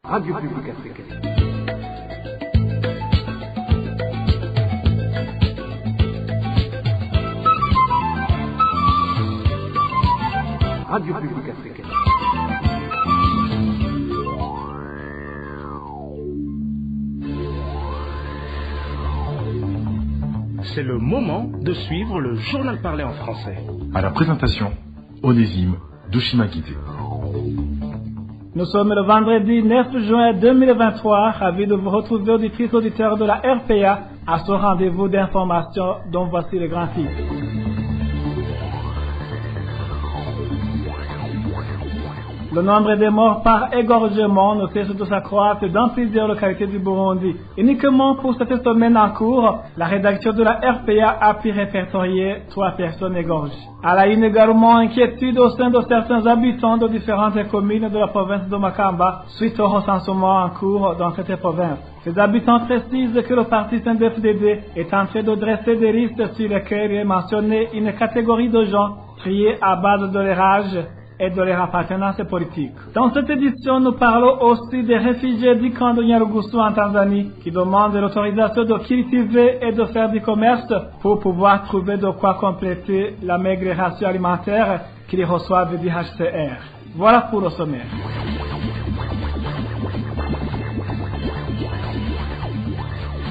Radio Publique Africaine. Radio Publique Africaine. C'est le moment de suivre le journal parlé en français. À la présentation, Onésime Douchimakité. Nous sommes le vendredi 9 juin 2023, ravis de vous retrouver auditrices auditeurs de la RPA à ce rendez-vous d'information dont voici les grands titres. Le nombre de morts par égorgement ne cesse de s'accroître dans plusieurs localités du Burundi. Uniquement pour cette semaine en cours, la rédaction de la RPA a pu répertorier 3 personnes égorgées. À la une également, inquiétude au sein de certains habitants de différentes communes de la province de Makamba suite au recensement en cours dans cette province. Ces habitants précisent que le parti CNDD-FDD est en train de dresser des listes sur lesquelles il est mentionné une catégorie de gens triés à base de leur âge et de leur appartenance politique. Dans cette édition, nous parlons aussi des réfugiés du camp de Nyarugusu en Tanzanie qui demandent l'autorisation de cultiver et de faire du commerce pour pouvoir trouver de quoi compléter la maigre ration alimentaire qu'ils reçoivent du HCR. Voilà pour le sommaire.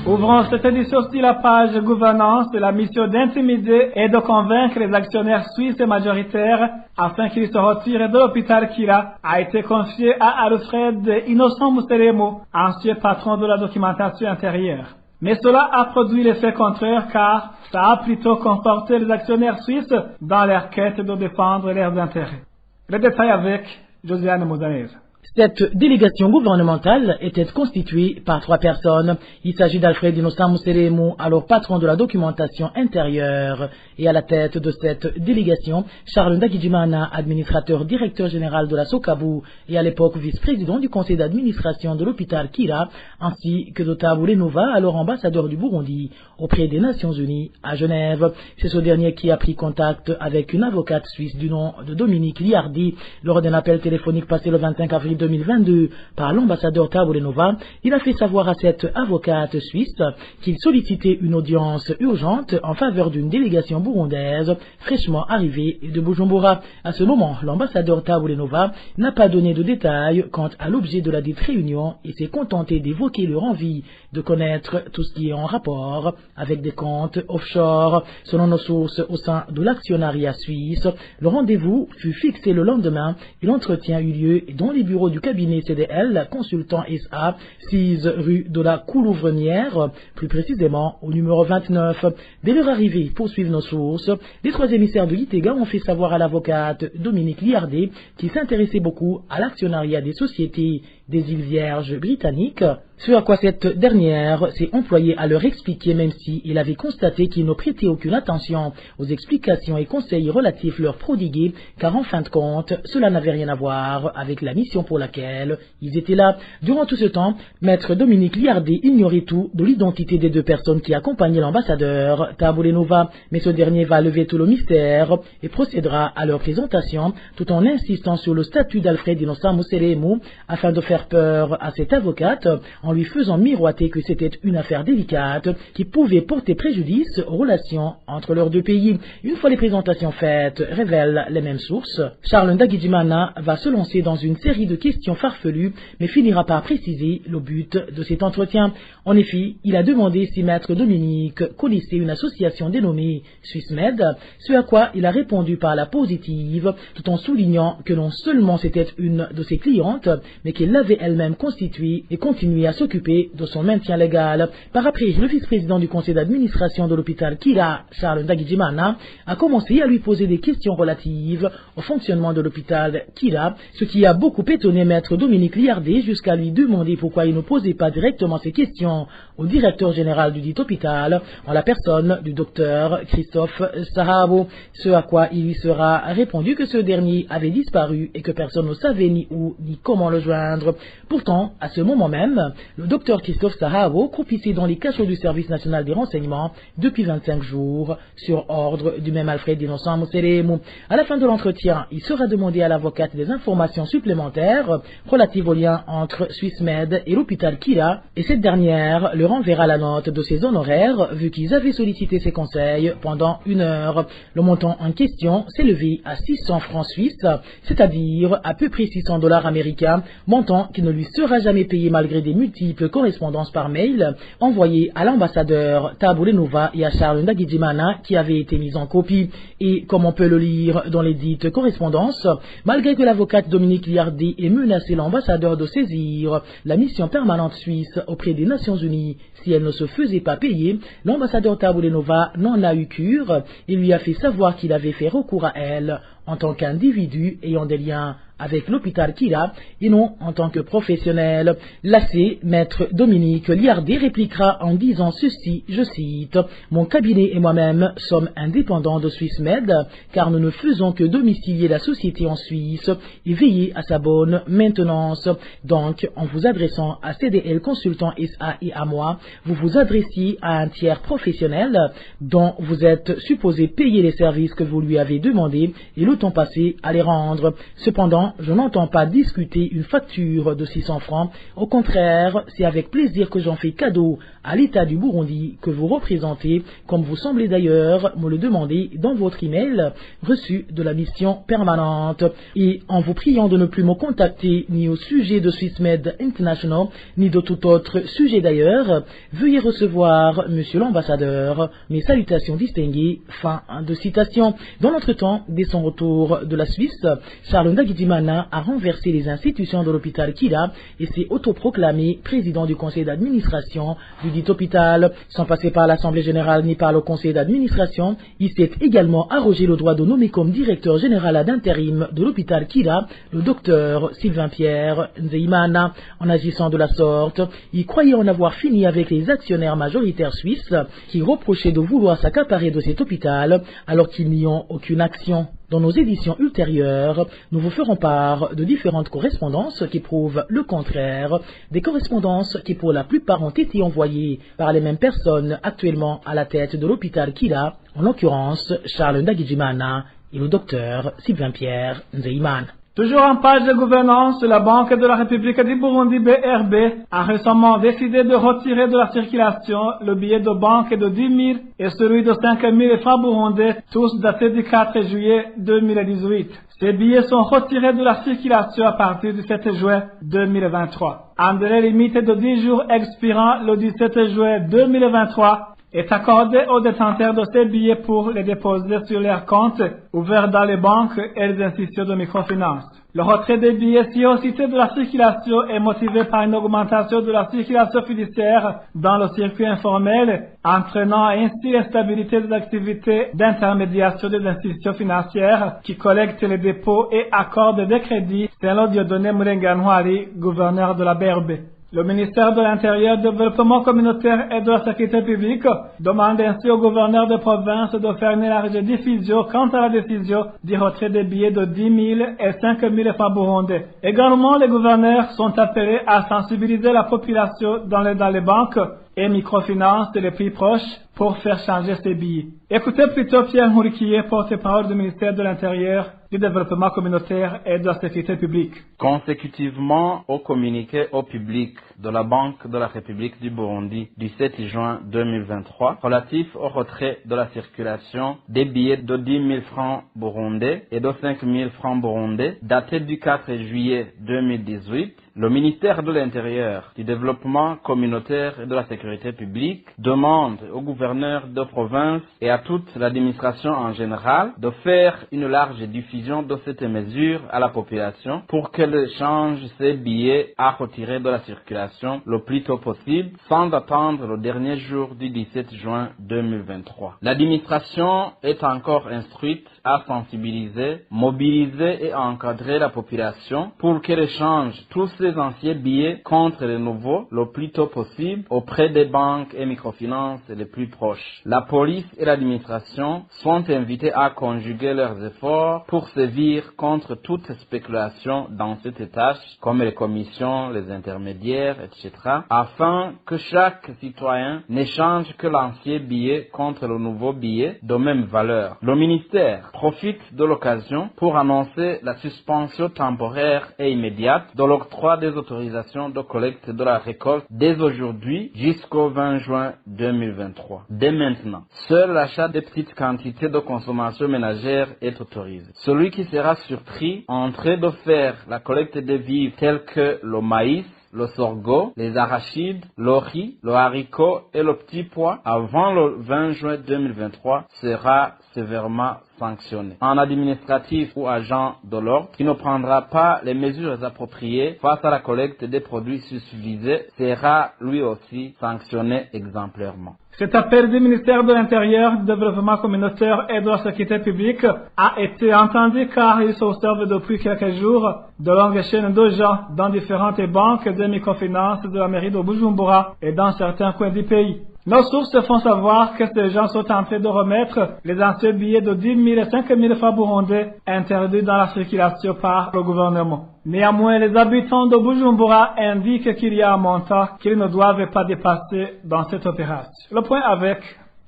Ouvrons cette édition sur la page gouvernance de la mission d'intimider et de convaincre les actionnaires suisses majoritaires afin qu'ils se retirent de l'hôpital Kira a été confié à Alfred Innocent Musteremo, ancien patron de la documentation intérieure. Mais cela a produit l'effet contraire car ça a plutôt conforté les actionnaires suisses dans leur quête de défendre leurs intérêts. Le détail avec Josiane Moudanez. Cette délégation gouvernementale était constituée par 3 personnes. Il s'agit d'Alfred Innocent Musteremo, alors patron de la documentation intérieure. Et à la tête de cette délégation, Charles Ndagijimana, administrateur directeur général de la Sokabu et à l'époque vice-président du conseil d'administration de l'hôpital Kira, ainsi que Dotabo Lenova, alors ambassadeur du Burundi auprès des Nations Unies à Genève. C'est ce dernier qui a pris contact avec une avocate suisse du nom de Dominique Liardi lors d'un appel téléphonique passé le 25 avril 2022 par l'ambassadeur Thabo Lenova. Il a fait savoir à cette avocate suisse qu'il sollicitait une audience urgente en faveur d'une délégation burundaise fraîchement arrivée de Bujumbura. À ce moment, l'ambassadeur Thabo Lenova n'a pas donné de détails quant à l'objet de la dite réunion et s'est contenté d'évoquer leur envie de connaître tout ce qui est en rapport avec des comptes offshore. Selon nos sources au sein de l'actionnariat suisse, le rendez-vous fut fixé le lendemain et l'entretien eut lieu dans les bureaux du cabinet CDL Consultant SA, 6 rue de la Coulouvrenière, plus précisément au numéro 29. Dès leur arrivée, poursuivent nos sources, les 3 émissaires de l'ITEGA ont fait savoir à l'avocate Dominique Liardet, qui s'intéressait beaucoup à l'actionnariat des sociétés des îles Vierges britanniques, ce à quoi cette dernière s'est employée à leur expliquer, même si il avait constaté qu'ils ne prêtaient aucune attention aux explications et conseils relatifs leur prodigués, car en fin de compte, cela n'avait rien à voir avec la mission pour laquelle ils étaient là. Durant tout ce temps, maître Dominique Liardet ignorait tout de l'identité des 2 personnes qui accompagnaient l'ambassadeur Thabo Lenova, mais ce dernier va lever tout le mystère et procédera à leur présentation, tout en insistant sur le statut d'Alfred Innocent Musteremo afin de faire peur à cette avocate en lui faisant miroiter que c'était une affaire délicate qui pouvait porter préjudice aux relations entre leurs 2 pays. Une fois les présentations faites, révèlent les mêmes sources, Charles Ndagijimana va se lancer dans une série de questions farfelues mais finira par préciser le but de cet entretien. En effet, il a demandé si maître Dominique connaissait une association dénommée SwissMed, ce à quoi il a répondu par la positive tout en soulignant que non seulement c'était une de ses clientes mais qu'elle l'avait elle-même constituée et continuait à s'occuper de son maintien légal. Par après, le vice-président du conseil d'administration de l'hôpital Kira, Charles Ndagijimana, a commencé à lui poser des questions relatives au fonctionnement de l'hôpital Kira, ce qui a beaucoup étonné maître Dominique Liardet jusqu'à lui demander pourquoi il ne posait pas directement ces questions au directeur général du dit hôpital, en la personne du docteur Christophe Sahabo, ce à quoi il lui sera répondu que ce dernier avait disparu et que personne ne savait ni où ni comment le joindre. Pourtant, à ce moment même, le docteur Christophe Sahabo croupissait dans les cachots du service national des renseignements depuis 25 jours, sur ordre du même Alfred Innocent Museremu. À la fin de l'entretien, il sera demandé à l'avocate des informations supplémentaires relatives au lien entre Swissmed et l'hôpital Kira, et cette dernière leur enverra la note de ses honoraires, vu qu'ils avaient sollicité ses conseils pendant 1 heure. Le montant en question s'est levé à 600 francs suisses, c'est-à-dire à peu près $600 américains, montant qui ne lui sera jamais payé malgré des multiples correspondances par mail envoyées à l'ambassadeur Thabo Lenova et à Charles Ndagijimana qui avaient été mises en copie. Et comme on peut le lire dans les dites correspondances, malgré que l'avocate Dominique Liardet ait menacé l'ambassadeur de saisir la mission permanente suisse auprès des Nations Unies si elle ne se faisait pas payer, l'ambassadeur Thabo Lenova n'en a eu cure et lui a fait savoir qu'il avait fait recours à elle en tant qu'individu ayant des liens avec l'hôpital Kira et non en tant que professionnel. Lassé, maître Dominique Liardet répliquera en disant ceci, je cite, « Mon cabinet et moi-même sommes indépendants de Swissmed car nous ne faisons que domicilier la société en Suisse et veiller à sa bonne maintenance. Donc, en vous adressant à CDL Consultant SA et à moi, vous vous adressiez à un tiers professionnel dont vous êtes supposé payer les services que vous lui avez demandés et le temps passé à les rendre. Cependant, je n'entends pas discuter une facture de 600 francs. Au contraire, c'est avec plaisir que j'en fais cadeau à l'État du Burundi que vous représentez, comme vous semblez d'ailleurs me le demander dans votre email reçu de la mission permanente. Et en vous priant de ne plus me contacter ni au sujet de Swissmed International, ni de tout autre sujet d'ailleurs, veuillez recevoir, monsieur l'ambassadeur, mes salutations distinguées. Fin de citation. Dans l'entretemps, dès son retour de la Suisse, Charles Ndagijimana a renversé les institutions de l'hôpital Kira et s'est autoproclamé président du conseil d'administration du dit hôpital. Sans passer par l'Assemblée générale ni par le conseil d'administration, il s'est également arrogé le droit de nommer comme directeur général ad intérim de l'hôpital Kira le docteur Sylvain Pierre Nzeimana. En agissant de la sorte, il croyait en avoir fini avec les actionnaires majoritaires suisses qui reprochaient de vouloir s'accaparer de cet hôpital alors qu'ils n'y ont aucune action. Dans nos éditions ultérieures, nous vous ferons part de différentes correspondances qui prouvent le contraire, des correspondances qui pour la plupart ont été envoyées par les mêmes personnes actuellement à la tête de l'hôpital Kira, en l'occurrence Charles Ndagijimana et le docteur Sylvain Pierre Nzeimana. Toujours en page de gouvernance, la Banque de la République du Burundi BRB a récemment décidé de retirer de la circulation le billet de banque de 10 000 et celui de 5 000 francs burundais, tous datés du 4 juillet 2018. Ces billets sont retirés de la circulation à partir du 7 juin 2023. Un délai limite de 10 jours expirant le 17 juin 2023 est accordé aux détenteurs de ces billets pour les déposer sur leurs comptes ouverts dans les banques et les institutions de microfinance. Le retrait des billets cités de la circulation est motivé par une augmentation de la circulation fiduciaire dans le circuit informel, entraînant ainsi l'instabilité des activités d'intermédiation des institutions financières qui collectent les dépôts et accordent des crédits, selon Dieudonné Murenganwari, gouverneur de la BRB. Le ministère de l'Intérieur, du Développement communautaire et de la Sécurité publique demande ainsi au gouverneur de province de faire une large diffusion quant à la décision du retrait des billets de 10 000 et 5 000 francs burundais. Également, les gouverneurs sont appelés à sensibiliser la population dans les banques et microfinances les plus proches pour faire changer ces billets. Écoutez plutôt Pierre Mouriquier, porte-parole du ministère de l'Intérieur, du Développement communautaire et de la Sécurité publique. Consécutivement au communiqué au public de la Banque de la République du Burundi du 7 juin 2023 relatif au retrait de la circulation des billets de 10 000 francs burundais et de 5 000 francs burundais datés du 4 juillet 2018, le ministère de l'Intérieur, du Développement communautaire et de la Sécurité publique demande au gouverneur de province et à toute l'administration en général de faire une large diffusion de cette mesure à la population pour qu'elle change ses billets à retirer de la circulation le plus tôt possible sans attendre le dernier jour du 17 juin 2023. L'administration est encore instruite à sensibiliser, mobiliser et encadrer la population pour qu'elle échange tous ses anciens billets contre les nouveaux le plus tôt possible auprès des banques et microfinances les plus proches. La police et l'administration sont invités à conjuguer leurs efforts pour sévir contre toute spéculation dans cette tâche, comme les commissions, les intermédiaires, etc., afin que chaque citoyen n'échange que l'ancien billet contre le nouveau billet de même valeur. Le ministère profite de l'occasion pour annoncer la suspension temporaire et immédiate de l'octroi des autorisations de collecte de la récolte dès aujourd'hui jusqu'au 20 juin 2023. Dès maintenant, seul l'achat des petites quantités de consommation ménagère est autorisé. Celui qui sera surpris en train de faire la collecte des vivres tels que le maïs, le sorgho, les arachides, le riz, le haricot et le petit pois avant le 20 juin 2023 sera sévèrement sanctionné. Un administratif ou agent de l'ordre qui ne prendra pas les mesures appropriées face à la collecte des produits susvisés sera lui aussi sanctionné exemplairement. Cet appel du ministère de l'Intérieur, du Développement communautaire et de la Sécurité publique a été entendu car il s'observe depuis quelques jours de longues chaînes de gens dans différentes banques de microfinance de la mairie de Bujumbura et dans certains coins du pays. Nos sources font savoir que ces gens sont en train de remettre les anciens billets de 10 000 et 5 000 francs burundais interdits dans la circulation par le gouvernement. Néanmoins, les habitants de Bujumbura indiquent qu'il y a un montant qu'ils ne doivent pas dépasser dans cette opération. Le point avec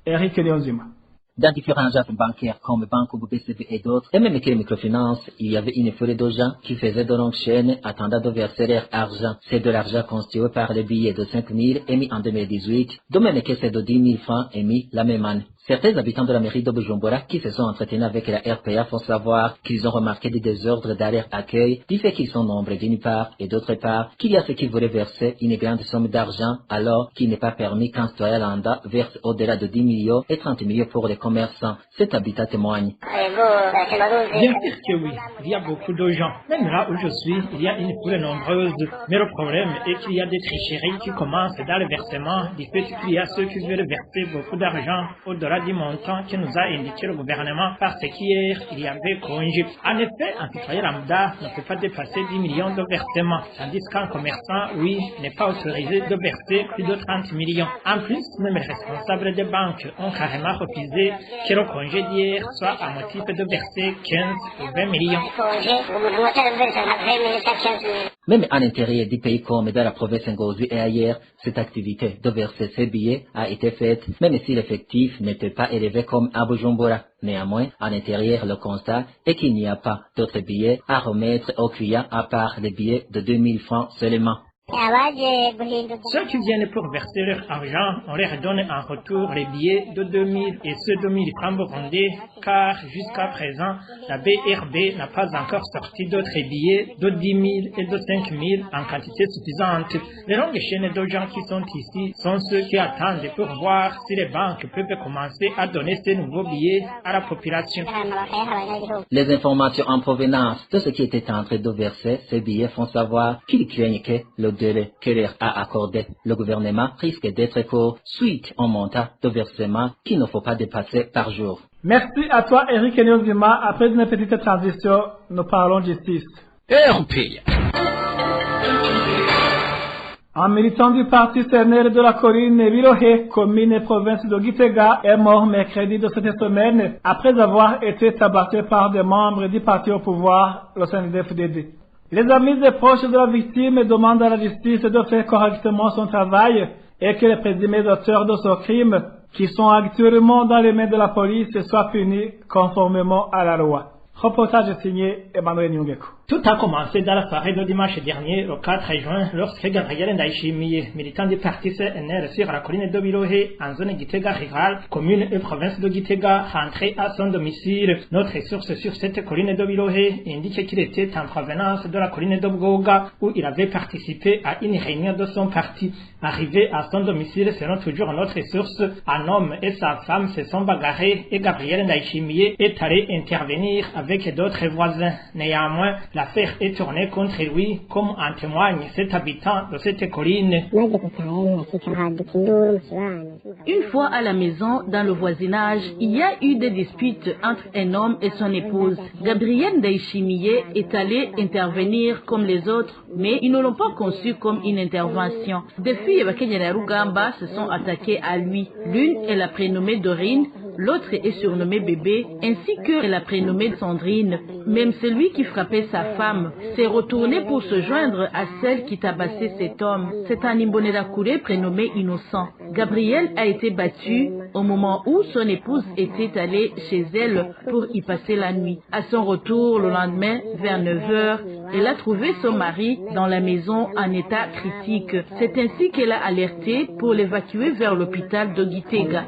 Eric Eliozima. Dans différents agents bancaires comme Banque BCB et d'autres, et même que les microfinances, il y avait une foule de gens qui faisaient de longues chaînes attendant de verser leur argent. C'est de l'argent constitué par les billets de 5 000 émis en 2018, de même que c'est de 10 000 francs émis la même année. Certains habitants de la mairie de Bujumbura qui se sont entretenus avec la RPA font savoir qu'ils ont remarqué des désordres dans leur accueil, du fait qu'ils sont nombreux d'une part et d'autre part qu'il y a ceux qui voulaient verser une grande somme d'argent alors qu'il n'est pas permis qu'un citoyen lambda verse au-delà de 10 millions et 30 millions pour les commerçants. Cet habitat témoigne. Bien sûr que oui, il y a beaucoup de gens. Même là où je suis, il y a une foule nombreuse. Mais le problème est qu'il y a des tricheries qui commencent dans le versement, du fait qu'il y a ceux qui veulent verser beaucoup d'argent au-delà du montant que nous a indiqué le gouvernement parce qu'hier, il y avait congé. En effet, un citoyen lambda ne peut pas dépasser 10 millions de versements, tandis qu'un commerçant, oui, n'est pas autorisé de verser plus de 30 millions. En plus, même les responsables des banques ont carrément refusé que le congé d'hier soit à motif de verser 15 ou 20 millions. Même à l'intérieur du pays comme dans la province Ngozi et ailleurs, cette activité de verser ces billets a été faite, même si l'effectif n'était pas élevé comme à Bujumbura. Néanmoins, à l'intérieur, le constat est qu'il n'y a pas d'autres billets à remettre aux clients à part les billets de 2000 francs seulement. Ceux qui viennent pour verser leur argent, on leur donne en retour les billets de 2000 et ceux de 1000 francs burundais, car jusqu'à présent, la BRB n'a pas encore sorti d'autres billets de 10 000 et de 5 000 en quantité suffisante. Les longues chaînes de gens qui sont ici sont ceux qui attendent pour voir si les banques peuvent commencer à donner ces nouveaux billets à la population. Les informations en provenance de ceux qui étaient en train de verser ces billets font savoir qu'ils craignent que le délai que leur a accordé le gouvernement risque d'être court suite au montant de versement qu'il ne faut pas dépasser par jour. Merci à toi, Eric Eliozima. Après une petite transition, nous parlons justice. Un militant du parti CNL de la colline Bilohe, commune et province de Gitega, est mort mercredi de cette semaine après avoir été tabassé par des membres du parti au pouvoir, le CNDD-FDD. Les amis et proches de la victime demandent à la justice de faire correctement son travail et que les présumés auteurs de ce crime, qui sont actuellement dans les mains de la police, soient punis conformément à la loi. Reportage signé Emmanuel Nyungeko. Tout a commencé dans la soirée de dimanche dernier, le 4 juin, lorsque Gabriel Ndaishimiye, militant du parti CNR sur la colline de Bilohe, en zone Gitega rurale, commune et province de Gitega, rentrait à son domicile. Notre source sur cette colline de Bilohe indique qu'il était en provenance de la colline de Bgoga, où il avait participé à une réunion de son parti. Arrivé à son domicile, selon toujours notre source, un homme et sa femme se sont bagarrés et Gabriel Ndaishimiye est allé intervenir avec d'autres voisins. Néanmoins, L'affaire est tournée contre lui, comme en témoigne cet habitant de cette colline. Une fois à la maison, dans le voisinage, il y a eu des disputes entre un homme et son épouse. Gabriel Ndayishimiye est allé intervenir comme les autres, mais ils ne l'ont pas conçu comme une intervention. Des filles de Rugamba se sont attaquées à lui. L'une, elle a prénommé Dorine, l'autre est surnommée Bébé, ainsi que elle a prénommé Sandrine. Même celui qui frappait sa femme s'est retourné pour se joindre à celle qui tabassait cet homme. C'est un Imbonerakure prénommé Innocent. Gabriel a été battu au moment où son épouse était allée chez elle pour y passer la nuit. À son retour le lendemain, vers 9h, elle a trouvé son mari dans la maison en état critique. C'est ainsi qu'elle a alerté pour l'évacuer vers l'hôpital de Gitega.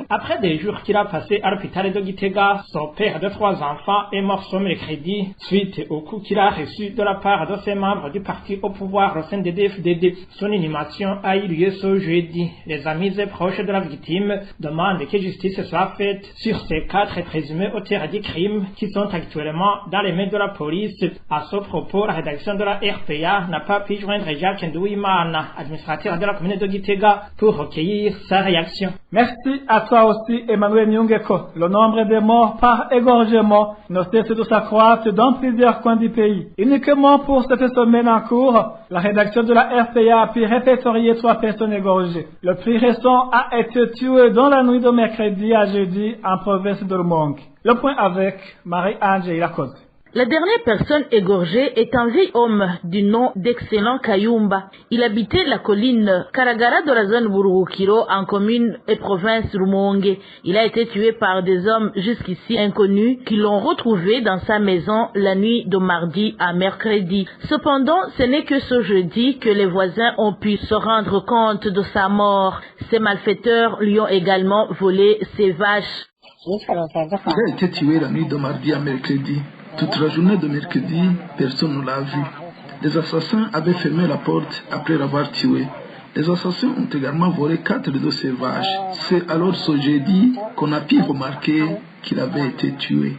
Après des jours qu'il a passé à l'hôpital de Gitega, son père de 3 enfants est mort sur mercredi suite au coup qu'il a reçu de la part de ses membres du parti au pouvoir au sein des DFDD. Son inhumation a eu lieu ce jeudi. Les amis et proches de la victime demandent que justice soit faite sur ces 4 présumés auteurs du crime qui sont actuellement dans les mains de la police. À ce propos, la rédaction de la RPA n'a pas pu joindre Jacques Ndouimana, administrateur de la commune de Gitega, pour recueillir sa réaction. Merci à toi aussi, Emmanuel Nyungeko. Le nombre de morts par égorgement ne cesse de s'accroître dans plusieurs coins du pays. Uniquement pour cette semaine en cours, la rédaction de la RPA a pu répertorier 3 personnes égorgées. Le plus récent a été tué dans la nuit de mercredi à jeudi en province de Rumonge. Le point avec Marie-Ange Lacoste. La dernière personne égorgée est un vieil homme du nom d'Excellent Kayumba. Il habitait la colline Karagara de la zone Burukiro en commune et province Rumonge. Il a été tué par des hommes jusqu'ici inconnus qui l'ont retrouvé dans sa maison la nuit de mardi à mercredi. Cependant, ce n'est que ce jeudi que les voisins ont pu se rendre compte de sa mort. Ces malfaiteurs lui ont également volé ses vaches. Il a été tué la nuit de mardi à mercredi. Toute la journée de mercredi, personne ne l'a vu. Les assassins avaient fermé la porte après l'avoir tué. Les assassins ont également volé 4 de ses vaches. C'est alors ce jeudi qu'on a pu remarquer qu'il avait été tué.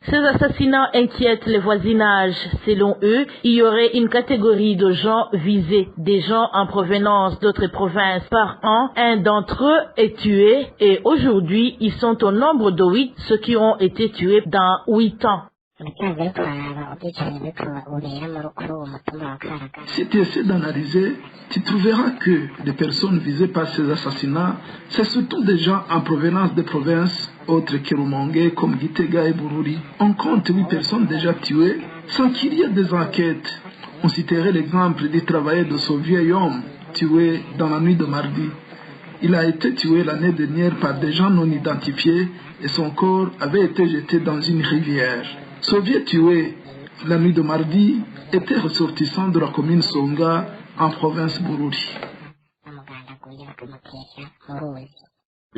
Ces assassinats inquiètent le voisinage. Selon eux, il y aurait une catégorie de gens visés, des gens en provenance d'autres provinces. Par an, un d'entre eux est tué et aujourd'hui, ils sont au nombre de 8, ceux qui ont été tués dans 8 ans. Si tu essaies d'analyser, tu trouveras que les personnes visées par ces assassinats, c'est surtout des gens en provenance des provinces autres que Rumonge, comme Gitega et Bururi. On compte 8 personnes déjà tuées sans qu'il y ait des enquêtes. On citerait l'exemple du travailleur de ce vieil homme tué dans la nuit de mardi. Il a été tué l'année dernière par des gens non identifiés et son corps avait été jeté dans une rivière. Ce vieux tué la nuit de mardi était ressortissant de la commune Songa en province Bururi.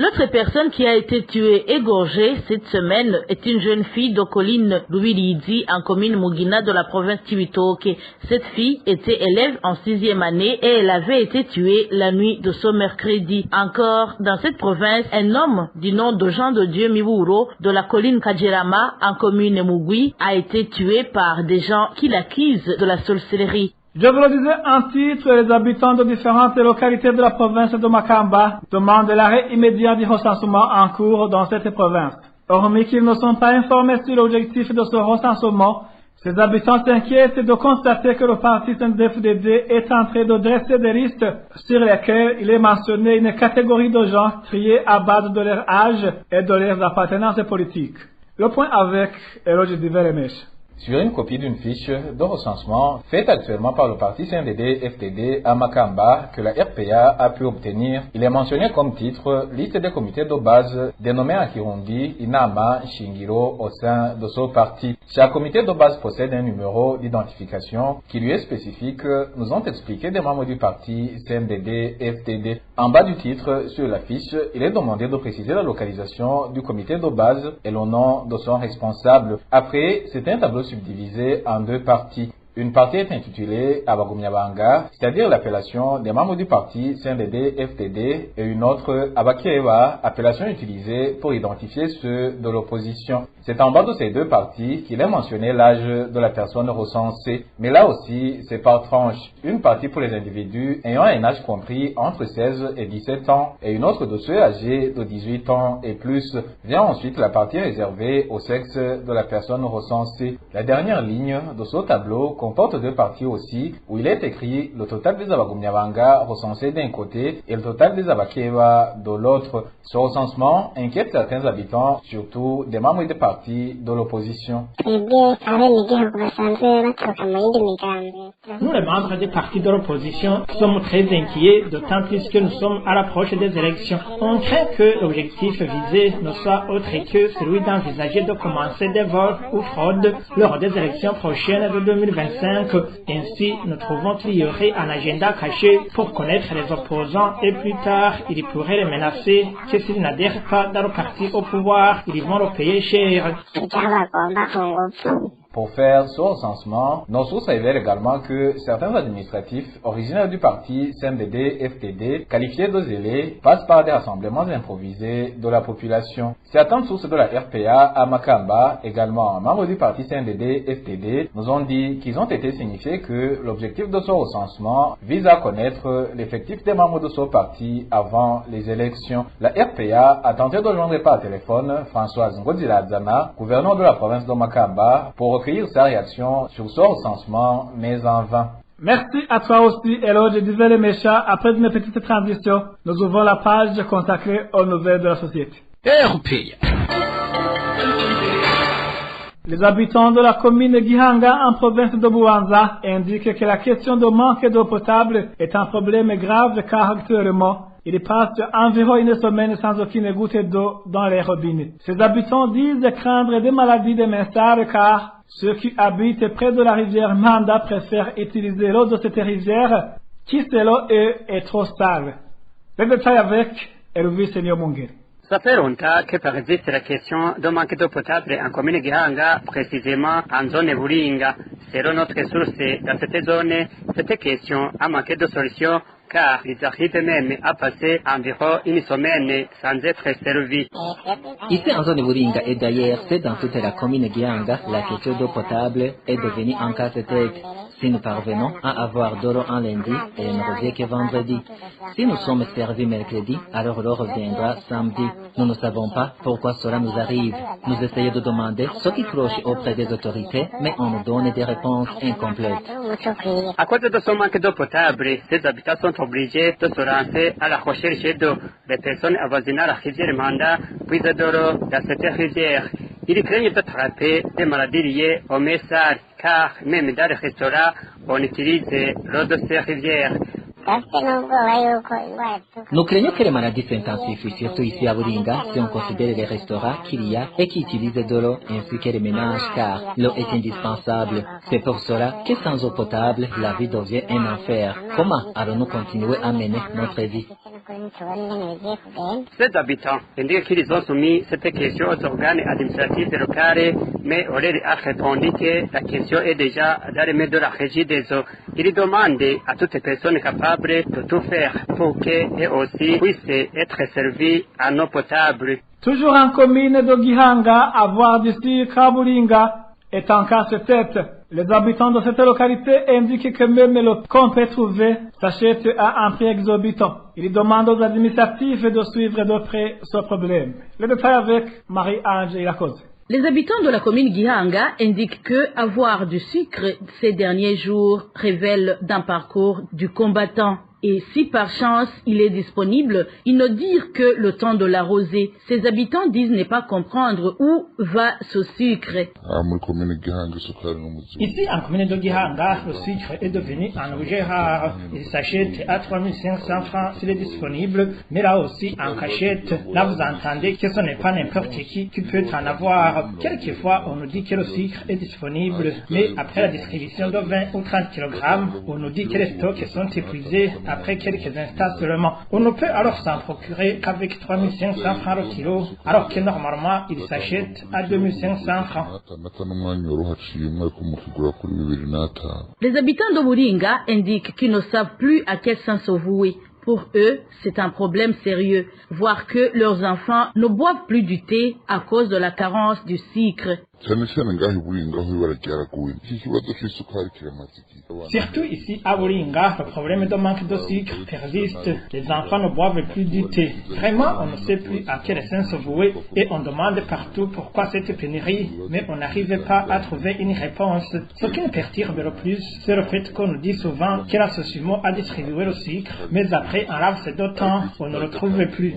L'autre personne qui a été tuée égorgée cette semaine est une jeune fille de colline Louis-Lidi en commune Mugina de la province Cibitoke. Cette fille était élève en 6e année et elle avait été tuée la nuit de ce mercredi. Encore dans cette province, un homme du nom de Jean de Dieu Miburo de la colline Kajerama en commune Mugui a été tué par des gens qui l'accusent de la sorcellerie. Je vous le disais en titre, les habitants de différentes localités de la province de Makamba demandent l'arrêt immédiat du recensement en cours dans cette province. Hormis qu'ils ne sont pas informés sur l'objectif de ce recensement, ces habitants s'inquiètent de constater que le parti CNDD-FDD est en train de dresser des listes sur lesquelles il est mentionné une catégorie de gens triés à base de leur âge et de leurs appartenances politiques. Le point avec Eloge Diveremesh. Sur une copie d'une fiche de recensement faite actuellement par le parti CNDD-FDD à Makamba que la RPA a pu obtenir, il est mentionné comme titre liste des comités de base dénommés en Kirundi, Inama, Shingiro au sein de ce parti. Chaque comité de base possède un numéro d'identification qui lui est spécifique, nous ont expliqué des membres du parti CNDD-FDD. En bas du titre, sur la fiche, il est demandé de préciser la localisation du comité de base et le nom de son responsable. Après, c'est un tableau subdivisé en 2 parties. Une partie est intitulée Abagumyabanga, c'est-à-dire l'appellation des membres du parti CNDD-FDD, et une autre Abakeba, appellation utilisée pour identifier ceux de l'opposition. C'est en bas de ces deux parties qu'il est mentionné l'âge de la personne recensée. Mais là aussi, c'est par tranche. Une partie pour les individus ayant un âge compris entre 16 et 17 ans, et une autre de ceux âgés de 18 ans et plus. Vient ensuite la partie réservée au sexe de la personne recensée. La dernière ligne de ce tableau comporte deux parties aussi, où il est écrit le total des Abagumyabanga recensés d'un côté et le total des Abakeba de l'autre. Ce recensement inquiète certains habitants, surtout des membres des partis de l'opposition. Nous, les membres des partis de l'opposition, sommes très inquiets, d'autant plus que nous sommes à l'approche des élections. On craint que l'objectif visé ne soit autre que celui d'envisager de commencer des vols ou fraudes lors des élections prochaines de 2025. Ainsi, nous trouvons qu'il y aurait un agenda caché pour connaître les opposants et plus tard, il pourrait les menacer que s'ils n'adhèrent pas dans le parti au pouvoir, ils vont le payer cher. Pour faire ce recensement, nos sources révèlent également que certains administratifs originaires du parti CNDD-FDD, qualifiés de zélés, passent par des rassemblements improvisés de la population. Certaines sources de la RPA à Makamba, également membres du parti CNDD-FDD, nous ont dit qu'ils ont été signifiés que l'objectif de ce recensement vise à connaître l'effectif des membres de ce parti avant les élections. La RPA a tenté de joindre par téléphone Françoise Ngodiladzana, gouverneur de la province de Makamba, pour recueillir sa réaction sur ce recensement, mais en vain. Merci à toi aussi, Hello, je disais les méchants. Après une petite transition, nous ouvrons la page consacrée aux nouvelles de la société. Les habitants de la commune de Gihanga en province de Buanza indiquent que la question de manque d'eau potable est un problème grave car actuellement, il passe environ une semaine sans aucune goutte d'eau dans les robinets. Ces habitants disent craindre des maladies de menstrues car ceux qui habitent près de la rivière Manda préfèrent utiliser l'eau de cette rivière qui, selon eux, est trop sale. Les détails avec Elvis Seigneur Mungeri. Ça fait longtemps que persiste la question de manque d'eau potable en commune Gihanga, précisément en zone Buringa. Selon notre source, dans cette zone, cette question a manqué de solution car ils arrivent même à passer environ une semaine sans être servis. Ici en zone Buringa et d'ailleurs, c'est dans toute la commune Gihanga, la question d'eau potable est devenue un casse-tête. Si nous parvenons à avoir de l'eau en lundi, elle ne revient que vendredi. Si nous sommes servis mercredi, alors l'eau reviendra samedi. Nous ne savons pas pourquoi cela nous arrive. Nous essayons de demander ce qui cloche auprès des autorités, mais on nous donne des réponses incomplètes. À cause de ce manque d'eau potable, ces habitants sont obligés de se lancer à la recherche d'eau. Les personnes avoisinant la rivière Manda puisent de l'eau dans cette rivière. Ils craignent d'attraper des maladies liées au message, car même dans les restaurants, on utilise l'eau de ces rivières. Nous craignons que les maladies s'intensifient, surtout ici à Buringa, si on considère les restaurants qu'il y a et qui utilisent de l'eau ainsi que les ménages, car l'eau est indispensable. C'est pour cela que sans eau potable, la vie devient un enfer. Comment allons-nous continuer à mener notre vie? Ces habitants indiquent qu'ils ont soumis cette question aux organes administratifs locaux, mais on leur a répondu que la question est déjà dans les mains de la régie des eaux. Ils demandent à toutes personnes capables de tout faire pour qu'elles aussi puissent être servies en eau potable. Toujours en commune de Gihanga, avoir d'ici Kaburinga est en casse-tête. Les habitants de cette localité indiquent que même le qu'on peut trouver s'achète à un prix exorbitant. Ils demandent aux administratifs de suivre de près ce problème. Le détail avec Marie-Ange et la cause. Les habitants de la commune Gihanga indiquent que avoir du sucre ces derniers jours révèle d'un parcours du combattant. Et si par chance il est disponible, ils ne disent que le temps de l'arroser. Ces habitants disent ne pas comprendre où va ce sucre. Ici, en commune de Gihanga, le sucre est devenu un objet rare. Il s'achète à 3500 francs s'il est disponible, mais là aussi en cachette. Là, vous entendez que ce n'est pas n'importe qui peut en avoir. Quelquefois, on nous dit que le sucre est disponible, mais après la distribution de 20 ou 30 kg, on nous dit que les stocks sont épuisés après quelques instants seulement. On ne peut alors s'en procurer qu'avec 3500 francs le kilo, alors que normalement il s'achète à 2500 francs. Les habitants de Buringa indiquent qu'ils ne savent plus à quel sens se vouer. Pour eux, c'est un problème sérieux, voire que leurs enfants ne boivent plus du thé à cause de la carence du sucre. Surtout ici à Buringa, le problème de manque de sucre persiste. Les enfants ne boivent plus du thé. Vraiment, on ne sait plus à quel sens se vouer et on demande partout pourquoi cette pénurie, mais on n'arrive pas à trouver une réponse. Ce qui nous perturbe le plus, c'est le fait qu'on nous dit souvent que la Sosimo a distribué le sucre, mais après un laps de temps, on ne le trouve plus.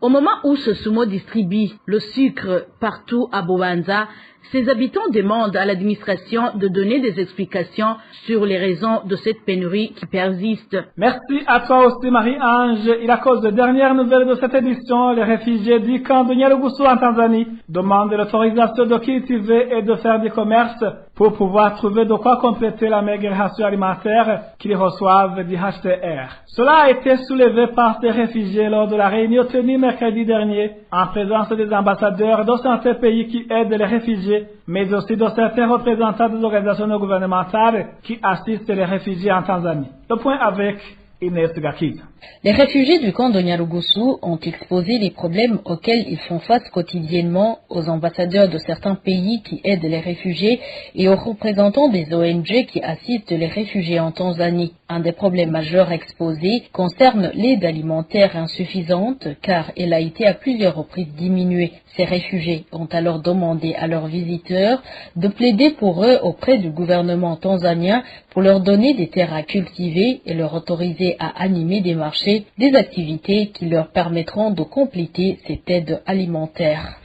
Au moment où Sosimo distribue le sucre partout à Bubanza, ses habitants demandent à l'administration de donner des explications sur les raisons de cette pénurie qui persiste. Merci à toi aussi Marie-Ange. Et à cause des dernières nouvelles de cette édition, les réfugiés du camp de Nyarugusu en Tanzanie demandent l'autorisation de cultiver et de faire du commerce pour pouvoir trouver de quoi compléter la maigre ration alimentaire qu'ils reçoivent du HCR. Cela a été soulevé par ces réfugiés lors de la réunion tenue mercredi dernier en présence des ambassadeurs de certains pays qui aident les réfugiés, mais aussi de certains représentants des organisations non gouvernementales qui assistent les réfugiés en Tanzanie. Le point avec Inès Gakiza. Les réfugiés du camp de Nyarugusu ont exposé les problèmes auxquels ils font face quotidiennement aux ambassadeurs de certains pays qui aident les réfugiés et aux représentants des ONG qui assistent les réfugiés en Tanzanie. Un des problèmes majeurs exposés concerne l'aide alimentaire insuffisante car elle a été à plusieurs reprises diminuée. Ces réfugiés ont alors demandé à leurs visiteurs de plaider pour eux auprès du gouvernement tanzanien pour leur donner des terres à cultiver et leur autoriser à animer des marchés, des activités qui leur permettront de compléter cette aide alimentaire.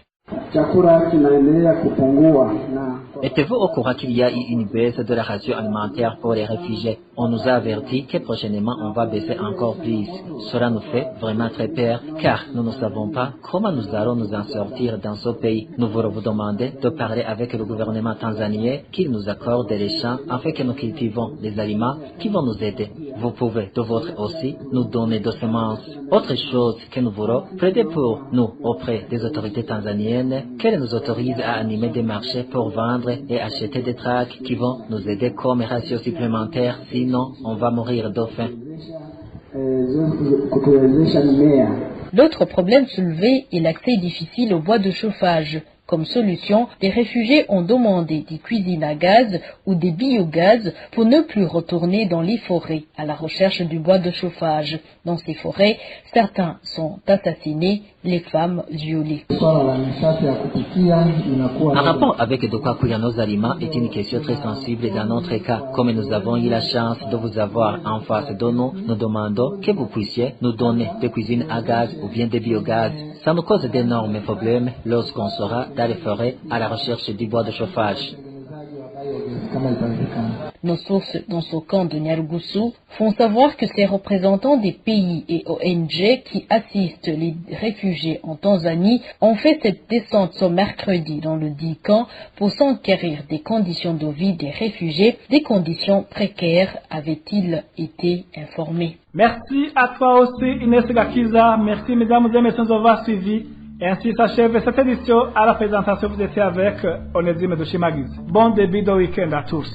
Êtes-vous au courant qu'il y a eu une baisse de la ration alimentaire pour les réfugiés? On nous a averti que prochainement on va baisser encore plus. Cela nous fait vraiment très peur car nous ne savons pas comment nous allons nous en sortir dans ce pays. Nous voulons vous demander de parler avec le gouvernement tanzanien qu'il nous accorde les champs afin que nous cultivons des aliments qui vont nous aider. Vous pouvez de votre aussi nous donner de semences. Autre chose que nous voulons plaider pour nous auprès des autorités tanzaniennes qu'elles nous autorisent à animer des marchés pour vendre et acheter des tracts qui vont nous aider comme ratio supplémentaire, sinon on va mourir de faim. L'autre problème soulevé est l'accès difficile au bois de chauffage. Comme solution, les réfugiés ont demandé des cuisines à gaz ou des biogaz pour ne plus retourner dans les forêts à la recherche du bois de chauffage. Dans ces forêts, certains sont assassinés, les femmes violées. Un rapport avec de quoi cuire nos aliments est une question très sensible dans notre cas. Comme nous avons eu la chance de vous avoir en face de nous, nous demandons que vous puissiez nous donner des cuisines à gaz ou bien des biogaz. Ça nous cause d'énormes problèmes lorsqu'on sera dans les forêts à la recherche du bois de chauffage. Nos sources dans ce camp de Nyarugusu font savoir que ces représentants des pays et ONG qui assistent les réfugiés en Tanzanie ont fait cette descente ce mercredi dans le dit camp pour s'enquérir des conditions de vie des réfugiés, des conditions précaires, avaient-ils été informés. Merci à toi aussi Inès Gakiza, merci mesdames et messieurs d'avoir suivi. Et ainsi s'achève cette édition. À la présentation, vous étiez avec Onésime de Chimagiz. Bon début de week-end à tous.